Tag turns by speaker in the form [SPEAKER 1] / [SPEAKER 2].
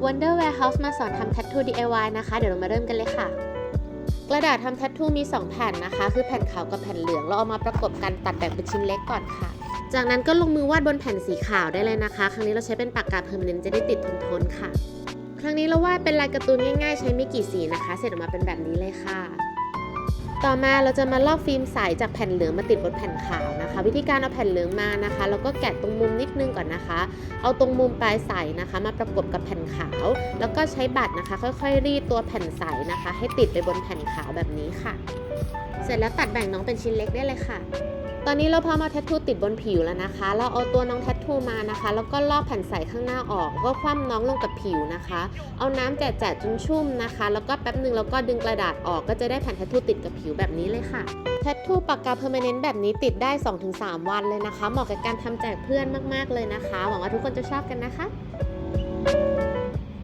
[SPEAKER 1] Wonder Warehouse มาสอนทำ Tattoo DIY นะคะเดี๋ยวเรามาเริ่มกันเลยค่ะกระดาษทำ Tattoo มี2แผ่นนะคะคือแผ่นขาวกับแผ่นเหลืองเราเอามาประกบกันตัดแบ่งเป็นชิ้นเล็กก่อนค่ะจากนั้นก็ลงมือวาดบนแผ่นสีขาวได้เลยนะคะครั้งนี้เราใช้เป็นปากกาเพอร์แมเนนต์จะได้ติดทนๆค่ะครั้งนี้เราวาดเป็นลายการ์ตูนง่ายๆใช้ไม่กี่สีนะคะเสร็จออกมาเป็นแบบนี้เลยค่ะต่อมาเราจะมาลอกฟิล์มใสจากแผ่นเหลืองมาติดบนแผ่นขาวนะคะวิธีการเอาแผ่นเหลืองมานะคะแล้วก็แกะตรงมุมนิดนึงก่อนนะคะเอาตรงมุมปลายใสนะคะมาประกบกับแผ่นขาวแล้วก็ใช้บัตรนะคะค่อยๆรีดตัวแผ่นใสนะคะให้ติดไปบนแผ่นขาวแบบนี้ค่ะเสร็จแล้วตัดแบ่งน้องเป็นชิ้นเล็กได้เลยค่ะตอนนี้เราพอมาแทททูติดบนผิวแล้วนะคะเราเอาตัวน้องแทททูมานะคะแล้วก็ลอกแผ่นใสข้างหน้าออกก็คว่ำน้องลงกับผิวนะคะเอาน้ำแจกๆจนชุ่มนะคะแล้วก็แป๊บนึงแล้วก็ดึงกระดาษออกก็จะได้แผ่นแทททูติดกับผิวแบบนี้เลยค่ะแทททูปากกาเพอร์แมเนนต์แบบนี้ติดได้ 2-3 วันเลยนะคะเหมาะกับการทำแจกเพื่อนมากๆเลยนะคะหวังว่าทุกคนจะชอบกันนะคะ